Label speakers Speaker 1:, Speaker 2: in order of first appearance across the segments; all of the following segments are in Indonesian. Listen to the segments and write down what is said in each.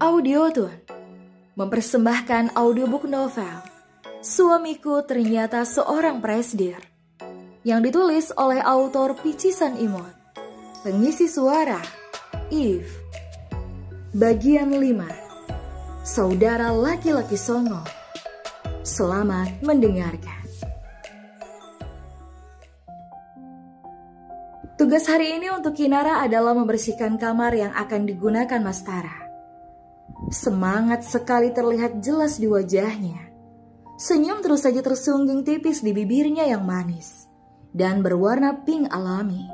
Speaker 1: Audiotune mempersembahkan audiobook novel Suamiku Ternyata Seorang Presdir yang ditulis oleh autor Picisan Imut. Pengisi suara Eve. Bagian 5. Saudara laki-laki songong. Selamat mendengarkan. Tugas hari ini untuk Kinara adalah membersihkan kamar yang akan digunakan Mas Tara. Semangat sekali terlihat jelas di wajahnya. Senyum terus saja tersungging tipis di bibirnya yang manis dan berwarna pink alami.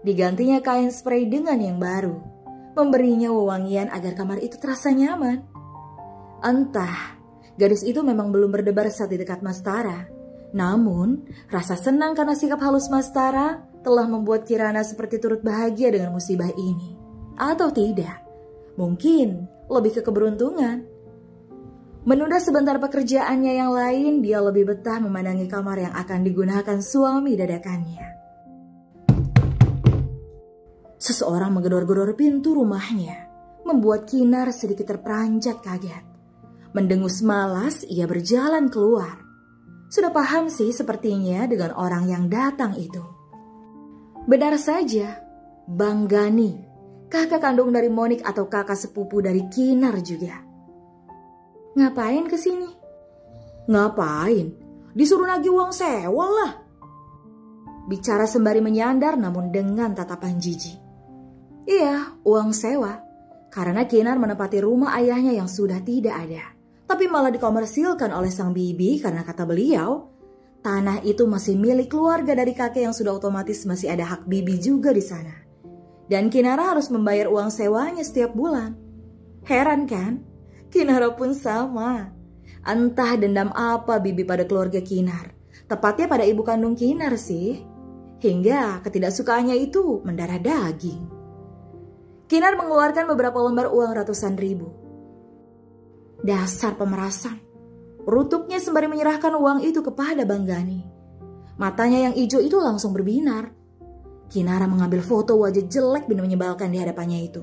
Speaker 1: Digantinya kain spray dengan yang baru, memberinya wewangian agar kamar itu terasa nyaman. Entah, gadis itu memang belum berdebar saat di dekat Mas Tara. Namun, rasa senang karena sikap halus Mas Tara telah membuat Kirana seperti turut bahagia dengan musibah ini. Atau tidak, mungkin lebih ke keberuntungan. Menunda sebentar pekerjaannya yang lain, dia lebih betah memandangi kamar yang akan digunakan suami dadakannya. Seseorang menggedor-gedor pintu rumahnya, membuat Kinar sedikit terperanjat kaget. Mendengus malas, ia berjalan keluar. Sudah paham sih sepertinya dengan orang yang datang itu. Benar saja, Bang Gani, kakak kandung dari Monik atau kakak sepupu dari Kinar juga. Ngapain kesini? Ngapain? Disuruh nagih uang sewa lah. Bicara sembari menyandar namun dengan tatapan jijik. Iya, uang sewa. Karena Kinar menempati rumah ayahnya yang sudah tidak ada. Tapi malah dikomersilkan oleh sang bibi karena kata beliau, tanah itu masih milik keluarga dari kakek yang sudah otomatis masih ada hak bibi juga di sana. Dan Kinara harus membayar uang sewanya setiap bulan. Heran kan? Kinara pun sama. Entah dendam apa bibi pada keluarga Kinar. Tepatnya pada ibu kandung Kinar sih. Hingga ketidaksukaannya itu mendarah daging. Kinar mengeluarkan beberapa lembar uang ratusan ribu. Dasar pemerasan. Rutuknya sembari menyerahkan uang itu kepada Bang Gani. Matanya yang hijau itu langsung berbinar. Kinara mengambil foto wajah jelek dan menyebalkan di hadapannya itu.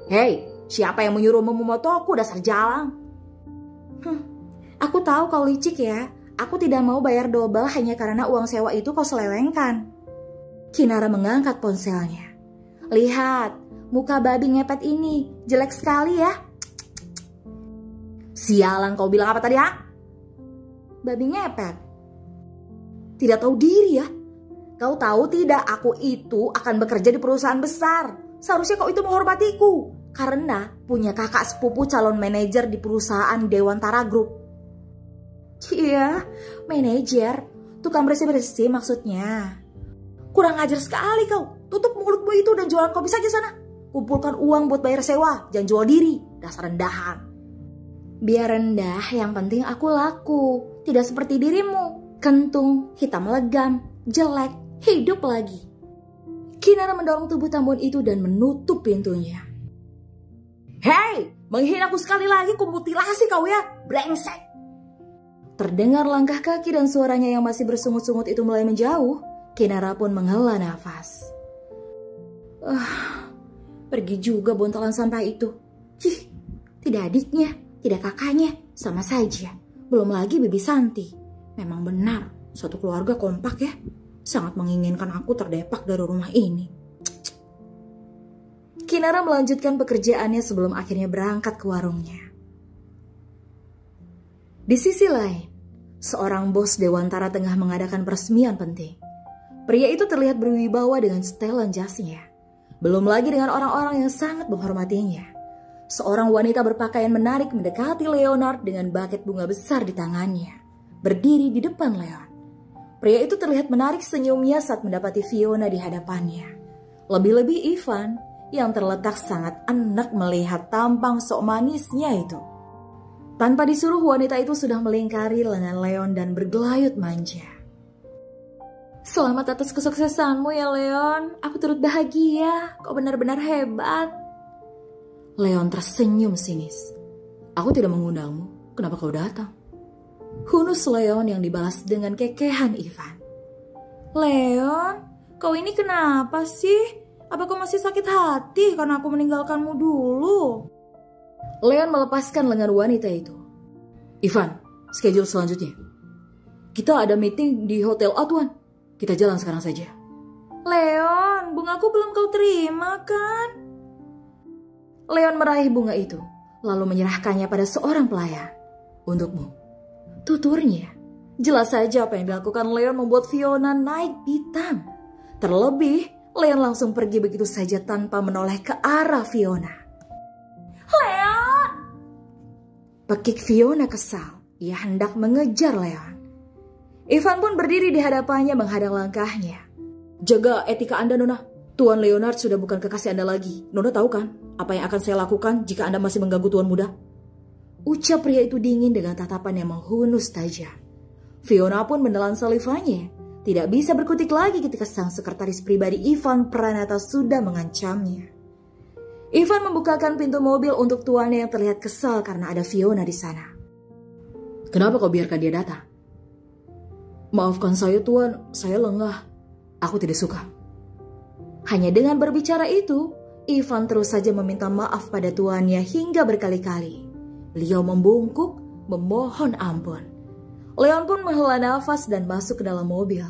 Speaker 1: Hei, siapa yang menyuruhmu memotoku, dasar jalang? Aku tahu kau licik ya. Aku tidak mau bayar double hanya karena uang sewa itu kau selewengkan. Kinara mengangkat ponselnya. Lihat, muka babi ngepet ini jelek sekali ya. Sialan, kau bilang apa tadi ha? Babi ngepet? Tidak tahu diri ya? Kau tahu tidak, aku itu akan bekerja di perusahaan besar. Seharusnya kau itu menghormatiku. Karena punya kakak sepupu calon manajer di perusahaan Dewantara Group. Iya, manajer. Tukang bersih-bersih maksudnya. Kurang ajar sekali kau. Tutup mulutmu itu dan jualan kopi saja sana. Kumpulkan uang buat bayar sewa. Jangan jual diri. Dasar rendahan. Biar rendah, yang penting aku laku. Tidak seperti dirimu. Kentung, hitam legam, jelek. Hidup lagi. Kinara mendorong tubuh Tambun itu dan menutup pintunya. Hei, menghina aku sekali lagi, kumutilasi kau ya, brengsek. Terdengar langkah kaki dan suaranya yang masih bersungut-sungut itu mulai menjauh. Kinara pun menghela nafas. Pergi juga bontolan sampah itu. Tidak adiknya, tidak kakaknya, sama saja. Belum lagi Bibi Santi. Memang benar, suatu keluarga kompak ya. Sangat menginginkan aku terdepak dari rumah ini. Kinara melanjutkan pekerjaannya sebelum akhirnya berangkat ke warungnya. Di sisi lain, seorang bos Dewantara tengah mengadakan peresmian penting. Pria itu terlihat berwibawa dengan setelan jasnya. Belum lagi dengan orang-orang yang sangat menghormatinya. Seorang wanita berpakaian menarik mendekati Leonard dengan buket bunga besar di tangannya. Berdiri di depan Leon. Pria itu terlihat menarik senyumnya saat mendapati Fiona di hadapannya. Lebih-lebih Ivan yang terletak sangat enak melihat tampang sok manisnya itu. Tanpa disuruh wanita itu sudah melingkari lengan Leon dan bergelayut manja. Selamat atas kesuksesanmu ya Leon. Aku turut bahagia. Kau benar-benar hebat. Leon tersenyum sinis. Aku tidak mengundangmu. Kenapa kau datang? Hunus Leon yang dibalas dengan kekehan Ivan. Leon, kau ini kenapa sih? Apa kau masih sakit hati karena aku meninggalkanmu dulu? Leon melepaskan lengan wanita itu. Ivan, schedule selanjutnya. Kita ada meeting di Hotel A, Tuan. Kita jalan sekarang saja. Leon, bungaku belum kau terima kan? Leon meraih bunga itu, lalu menyerahkannya pada seorang pelayan. Untukmu. Tuturnya. Jelas saja apa yang dilakukan Leon membuat Fiona naik pitam. Terlebih, Leon langsung pergi begitu saja tanpa menoleh ke arah Fiona. Leon! Pekik Fiona kesal. Ia hendak mengejar Leon. Ivan pun berdiri di hadapannya menghadang langkahnya. Jaga etika Anda, Nona. Tuan Leonard sudah bukan kekasih Anda lagi. Nona tahu kan apa yang akan saya lakukan jika Anda masih mengganggu Tuan muda? Ucap pria itu dingin dengan tatapan yang menghunus tajam. Fiona pun menelan salivanya. Tidak bisa berkutik lagi ketika sang sekretaris pribadi Ivan Pranata sudah mengancamnya. Ivan membukakan pintu mobil untuk tuannya yang terlihat kesal karena ada Fiona di sana. Kenapa kau biarkan dia datang? Maafkan saya, Tuan. Saya lengah. Aku tidak suka. Hanya dengan berbicara itu, Ivan terus saja meminta maaf pada tuannya hingga berkali-kali. Beliau membungkuk, memohon ampun. Leon pun menghela nafas dan masuk ke dalam mobil.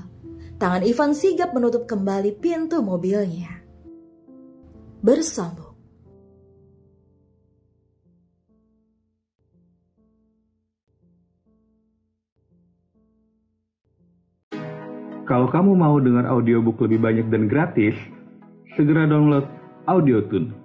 Speaker 1: Tangan Ivan sigap menutup kembali pintu mobilnya. Bersambung.
Speaker 2: Kalau kamu mau dengar audiobook lebih banyak dan gratis, segera download Audiotune.